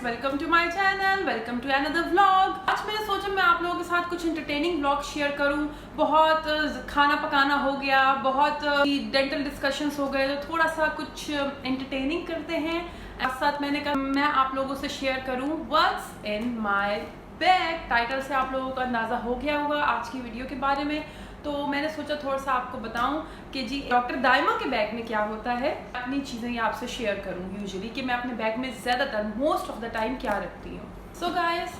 Welcome to my channel, welcome to another vlog. आज मैंने सोचा मैं आप लोगों के साथ कुछ इंटरटेनिंग व्लॉग शेयर करूं। बहुत खाना पकाना हो गया, बहुत डेंटल डिस्कशंस हो गए, तो थोड़ा सा कुछ इंटरटेनिंग करते हैं। साथ साथ मैंने कहा मैं आप लोगों से शेयर करूं what's in my bag. Title से आप लोगों का अंदाज़ा हो गया होगा आज की वीडियो के बारे में। तो मैंने सोचा थोड़ा सा आपको बताऊं कि जी डॉक्टर दाइमा के बैग में क्या होता है। अपनी चीज़ें ये आपसे शेयर करूं यूजुअली कि मैं अपने बैग में ज़्यादातर मोस्ट ऑफ द टाइम क्या रखती हूँ। So guys,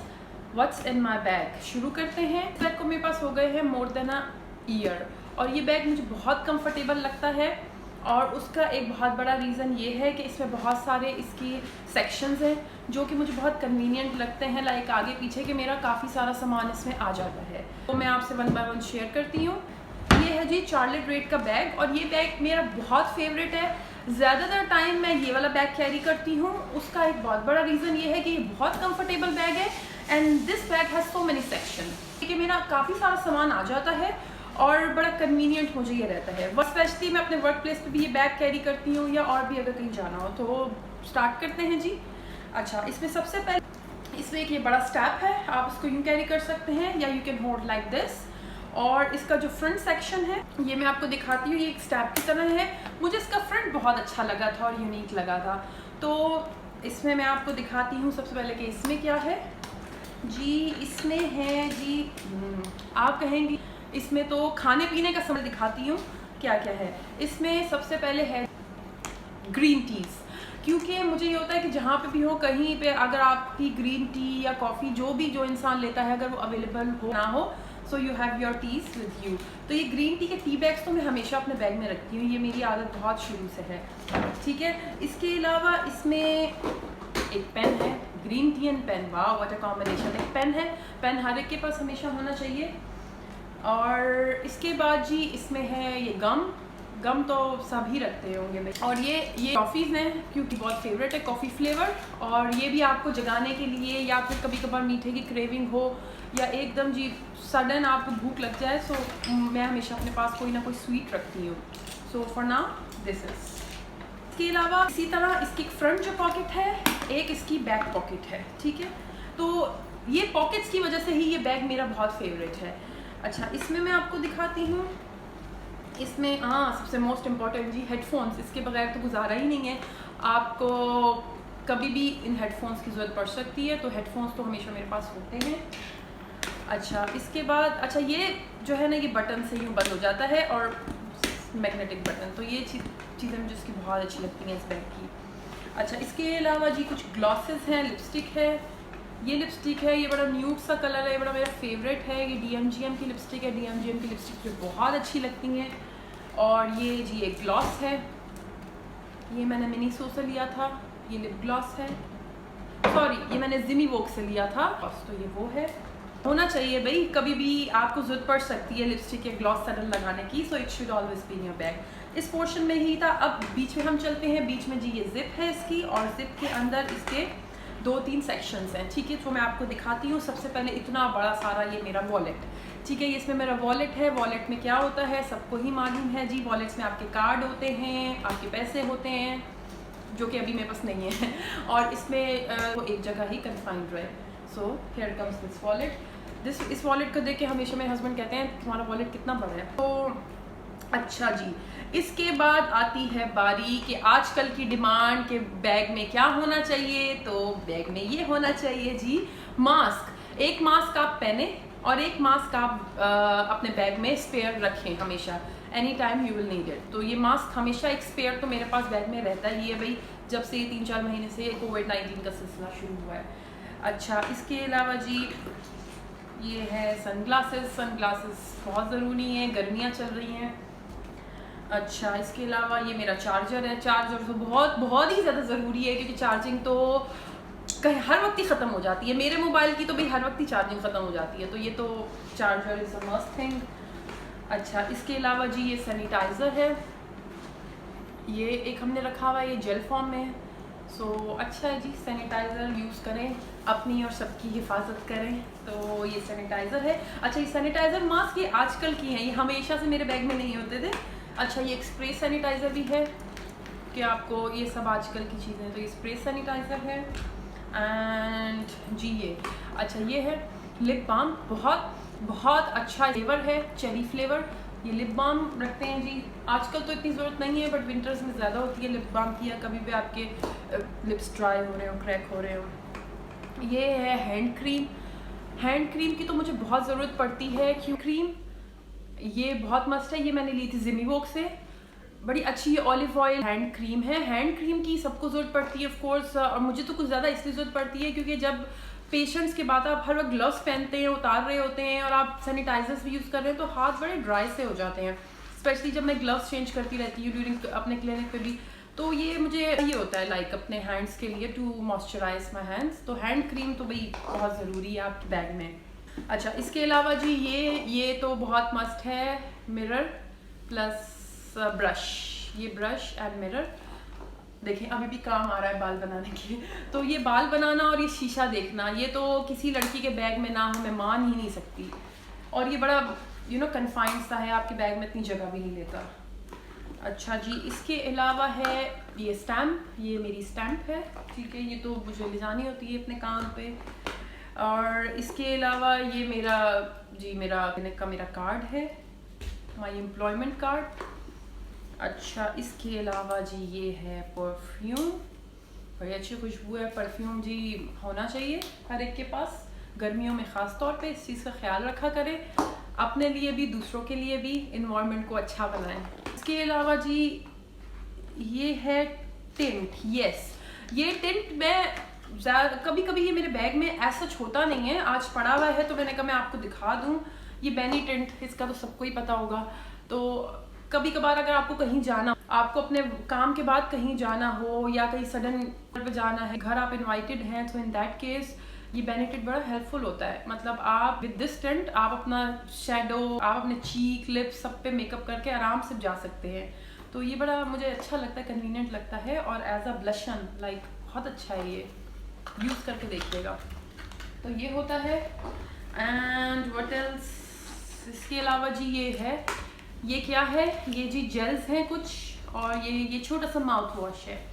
what's in my bag शुरू करते हैं। बैग को मेरे पास हो गए हैं मोर देन अ ईयर और ये बैग मुझे बहुत कंफर्टेबल लगता है। और उसका एक बहुत बड़ा रीज़न ये है कि इसमें बहुत सारे इसकी सेक्शंस हैं जो कि मुझे बहुत कन्वीनियंट लगते हैं। लाइक आगे पीछे के मेरा काफ़ी सारा सामान इसमें आ जाता है। तो मैं आपसे वन बाय वन शेयर करती हूँ। ये है जी चार्लेट रेड का बैग और ये बैग मेरा बहुत फेवरेट है। ज़्यादातर टाइम मैं ये वाला बैग कैरी करती हूँ। उसका एक बहुत बड़ा रीज़न ये है कि ये बहुत कंफर्टेबल बैग है and this bag has so many section कि मेरा काफ़ी सारा सामान आ जाता है और बड़ा कन्वीनियंट मुझे ये रहता है। स्पेशली मैं अपने वर्क प्लेस पे भी ये बैग कैरी करती हूँ या और भी अगर कहीं जाना हो। तो स्टार्ट करते हैं जी। अच्छा, इसमें सबसे पहले इसमें एक ये बड़ा स्टैप है, आप इसको यूँ कैरी कर सकते हैं या you can hold like this. और इसका जो फ्रंट सेक्शन है ये मैं आपको दिखाती हूँ, ये एक स्टैप की तरह है। मुझे इसका फ्रंट बहुत अच्छा लगा था और यूनिक लगा था। तो इसमें मैं आपको दिखाती हूँ सबसे पहले कि इसमें क्या है जी। इसमें है जी आप कहेंगी इसमें तो खाने पीने का सामान दिखाती हूँ क्या क्या है। इसमें सबसे पहले है ग्रीन टीज़, क्योंकि मुझे ये होता है कि जहाँ पे भी हो कहीं पे अगर आपकी ग्रीन टी या कॉफ़ी जो इंसान लेता है अगर वो अवेलेबल हो ना हो, so you have your teas with you. तो ये ग्रीन टी के टी बैग्स तो मैं हमेशा अपने बैग में रखती हूँ, ये मेरी आदत बहुत शुरू से है। ठीक है, इसके अलावा इसमें एक पेन है, ग्रीन टी एंड पेन। वाह व्हाट अ कॉम्बिनेशन। एक पेन है, पेन हर एक के पास हमेशा होना चाहिए। और इसके बाद जी इसमें है ये गम तो सभी रखते होंगे भाई। और ये टॉफ़ीज़ हैं क्योंकि बहुत फेवरेट है कॉफ़ी फ्लेवर। और ये भी आपको जगाने के लिए या फिर कभी कभार मीठे की क्रेविंग हो या एकदम जी सडन आपको भूख लग जाए, सो मैं हमेशा अपने पास कोई ना कोई स्वीट रखती हूँ। So for now this is. इसके अलावा इसी तरह इसकी फ्रंट जो पॉकेट है, एक इसकी बैक पॉकेट है। ठीक है, तो ये पॉकेट्स की वजह से ही ये बैग मेरा बहुत फेवरेट है। अच्छा, इसमें मैं आपको दिखाती हूँ। इसमें सबसे मोस्ट इम्पॉर्टेंट जी हेडफोन्स, इसके बगैर तो गुजारा ही नहीं है। आपको कभी भी इन हेडफोन्स की ज़रूरत पड़ सकती है, तो हेडफोन्स तो हमेशा मेरे पास होते हैं। अच्छा, इसके बाद ये जो है ना ये बटन से यूँ बंद हो जाता है और मैग्नेटिक बटन, तो ये चीज़ें मुझे इसकी बहुत अच्छी लगती हैं इस बैग की। अच्छा, इसके अलावा जी कुछ ग्लॉसेस हैं, लिपस्टिक है। ये लिपस्टिक है, ये बड़ा न्यूड सा कलर है, ये बड़ा मेरा फेवरेट है। ये DMGM की लिपस्टिक है, DMGM की लिपस्टिक मुझे बहुत अच्छी लगती हैं। और ये जी एक ग्लॉस है, ये मैंने मिनीसो से लिया था, ये लिप ग्लॉस है। सॉरी, ये मैंने जिमी वोक से लिया था। बस तो ये वो है, होना चाहिए भाई, कभी भी आपको ज़रूरत पड़ सकती है लिपस्टिक या ग्लॉस सडन लगाने की। So it should always be in your bag. इस पोर्शन में ही था। अब बीच में हम चलते हैं। बीच में जी ये जिप है इसकी और जिप के अंदर इसके 2-3 सेक्शंस हैं। ठीक है, तो मैं आपको दिखाती हूँ। सबसे पहले इतना बड़ा सारा ये मेरा वॉलेट। ठीक है, इसमें मेरा वॉलेट है। वॉलेट में क्या होता है सबको ही मालूम है जी। वॉलेट्स में आपके कार्ड होते हैं, आपके पैसे होते हैं, जो कि अभी मेरे पास नहीं है। और इसमें वो एक जगह ही कन्फाइंड रहे। So here comes this wallet. इस वॉलेट को देख के हमेशा मेरे हस्बैंड कहते हैं तुम्हारा वॉलेट कितना बड़ा है। तो अच्छा जी, इसके बाद आती है बारी कि आजकल की डिमांड के बैग में क्या होना चाहिए। तो बैग में ये होना चाहिए जी मास्क। एक मास्क आप पहने और एक मास्क आप अपने बैग में स्पेयर रखें हमेशा। Any time you will need it. तो ये मास्क हमेशा एक स्पेयर तो मेरे पास बैग में रहता ही है भाई, जब से 3-4 महीने से कोविड-19 का सिलसिला शुरू हुआ है। अच्छा, इसके अलावा जी ये है सनग्लासेस बहुत ज़रूरी हैं, गर्मियाँ चल रही हैं। अच्छा, इसके अलावा ये मेरा चार्जर है। चार्जर तो बहुत ही ज़्यादा ज़रूरी है क्योंकि चार्जिंग तो कहीं हर वक्त ही ख़त्म हो जाती है। मेरे मोबाइल की तो भाई हर वक्त ही चार्जिंग ख़त्म हो जाती है, तो ये तो charger is a must thing. अच्छा, इसके अलावा जी ये सैनिटाइज़र है, ये एक हमने रखा हुआ है, ये जेल फॉर्म में है। सो अच्छा है जी, सैनिटाइज़र यूज़ करें, अपनी और सबकी हिफाजत करें। तो ये सैनिटाइज़र है। अच्छा, ये सैनिटाइज़र मास्क ये आजकल की हैं, ये हमेशा से मेरे बैग में नहीं होते थे। अच्छा, ये एक स्प्रे सैनिटाइज़र भी है कि आपको ये सब आजकल की चीज़ें, तो ये स्प्रे सैनिटाइज़र है। एंड जी ये अच्छा ये है लिप बाम, बहुत बहुत अच्छा फ्लेवर है, चेरी फ्लेवर। ये लिप बाम रखते हैं जी, आजकल तो इतनी ज़रूरत नहीं है बट विंटर्स में ज़्यादा होती है लिप बाम की, या कभी भी आपके लिप्स ड्राई हो रहे हो, क्रैक हो रहे हो। ये है हैंड क्रीम। हैंड क्रीम की तो मुझे बहुत ज़रूरत पड़ती है, क्यों क्रीम ये बहुत मस्त है। ये मैंने ली थी ज़िमीवॉक से, बड़ी अच्छी ऑलिव ऑयल हैंड क्रीम है। हैंड क्रीम की सबको ज़रूरत पड़ती है ऑफ कोर्स, और मुझे तो कुछ ज़्यादा इसलिए ज़रूरत पड़ती है क्योंकि जब पेशेंट्स के बाद आप हर वक्त ग्लव्स पहनते हैं, उतार रहे होते हैं और आप सैनिटाइजर्स भी यूज़ कर रहे हैं तो हाथ बड़े ड्राई से हो जाते हैं, स्पेशली जब मैं ग्लव्स चेंज करती रहती हूँ ड्यूरिंग अपने क्लिनिक पे भी। तो ये मुझे ये होता है लाइक अपने हैंड्स के लिए टू मॉइस्चराइज माई हैंड्स, तो हैंड क्रीम तो भाई बहुत ज़रूरी है आपके बैग में। अच्छा इसके अलावा जी ये तो बहुत मस्त है, मिरर प्लस ब्रश। ये ब्रश एंड मिरर देखें अभी भी काम आ रहा है बाल बनाने के, तो ये बाल बनाना और ये शीशा देखना, ये तो किसी लड़की के बैग में ना हो मैं मान ही नहीं सकती। और ये बड़ा कन्फाइंड सा है, आपके बैग में इतनी जगह भी नहीं लेता। अच्छा जी इसके अलावा है ये स्टैम्प, ये मेरी स्टैम्प है, ठीक है, ये तो मुझे ले जानी होती है अपने काम पे। और इसके अलावा ये मेरा क्लिनिक का मेरा कार्ड है, माई एम्प्लॉयमेंट कार्ड। अच्छा इसके अलावा जी ये है परफ्यूम, बड़ी अच्छी खुशबू है परफ्यूम जी, होना चाहिए हर एक के पास, गर्मियों में ख़ास तौर पे इस चीज़ का ख्याल रखा करें, अपने लिए भी दूसरों के लिए भी, इन्वायरमेंट को अच्छा बनाएं। इसके अलावा जी ये है टिंट। यस ये टिंट मैं कभी कभी ये मेरे बैग में ऐसा होता नहीं है, आज पड़ा हुआ है तो मैंने कहा मैं आपको दिखा दूँ। ये बेनी टिंट, इसका तो सबको ही पता होगा। तो कभी कभार अगर आपको कहीं जाना, आपको अपने काम के बाद कहीं जाना हो या कहीं सडन पे जाना है, घर आप इनवाइटेड हैं, तो इन दैट केस ये बेनिफिट बड़ा हेल्पफुल होता है। मतलब आप विद दिस टिंट आप अपना शेडो, आप अपने चीक लिप्स सब पे मेकअप करके आराम से जा सकते हैं। तो ये बड़ा मुझे अच्छा लगता है, कन्वीनियंट लगता है, और एज अ ब्लशन लाइक बहुत अच्छा है, ये यूज़ करके देखिएगा। तो ये होता है। एंड व्हाट एल्स, इसके अलावा जी ये है, ये क्या है, ये जी जेल्स हैं कुछ, और ये छोटा सा माउथ वॉश है।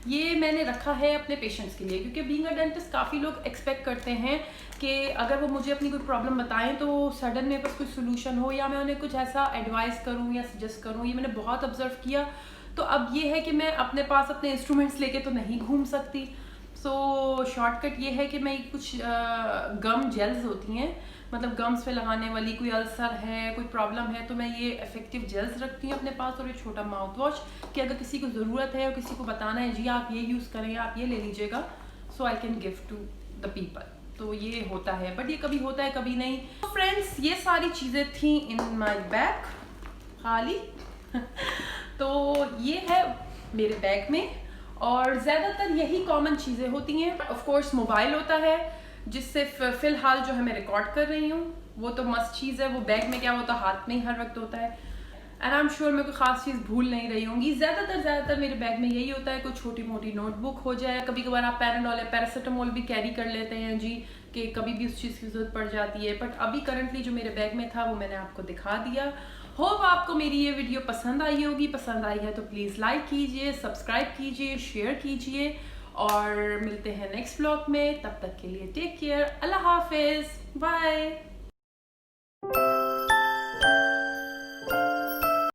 ये मैंने रखा है अपने पेशेंट्स के लिए, क्योंकि बीइंग अ डेंटिस्ट काफ़ी लोग एक्सपेक्ट करते हैं कि अगर वो मुझे अपनी कोई प्रॉब्लम बताएं तो सडन मेरे पास कोई सोल्यूशन हो, या मैं उन्हें कुछ ऐसा एडवाइस करूं या सजेस्ट करूं। ये मैंने बहुत ऑब्जर्व किया। तो अब ये है कि मैं अपने पास अपने इंस्ट्रूमेंट्स लेके तो नहीं घूम सकती, सो शॉर्टकट ये है कि मैं कुछ गम जेल्स होती हैं, मतलब गम्स पे लगाने वाली, कोई अल्सर है, कोई प्रॉब्लम है, तो मैं ये इफेक्टिव जेल्स रखती हूँ अपने पास, और ये छोटा माउथ वॉश कि अगर किसी को ज़रूरत है और किसी को बताना है जी आप ये यूज़ करें, आप ये ले लीजिएगा, so I can give to the people. तो ये होता है, बट ये कभी होता है कभी नहीं। तो फ्रेंड्स ये सारी चीज़ें थी इन माई बैग खाली तो ये है मेरे बैग में, और ज़्यादातर यही कॉमन चीज़ें होती हैं। ऑफ कोर्स मोबाइल होता है, जिससे फ़िलहाल जो है मैं रिकॉर्ड कर रही हूँ, वो तो मस्त चीज़ है, वो बैग में क्या होता है, हाथ में ही हर वक्त होता है। एंड आई एम श्योर मैं कोई ख़ास चीज़ भूल नहीं रही होंगी। ज़्यादातर मेरे बैग में यही होता है, कोई छोटी मोटी नोटबुक हो जाए, कभी कभार आप पैराडोल या पैरासीटामोल भी कैरी कर लेते हैं जी, कि कभी भी उस चीज़ की ज़रूरत पड़ जाती है। बट अभी करंटली जो मेरे बैग में था वो मैंने आपको दिखा दिया। होप आपको मेरी ये वीडियो पसंद आई होगी। पसंद आई है तो प्लीज़ लाइक कीजिए, सब्सक्राइब कीजिए, शेयर कीजिए, और मिलते हैं नेक्स्ट व्लॉग में। तब तक के लिए टेक केयर, अल्लाह हाफिज़, बाय।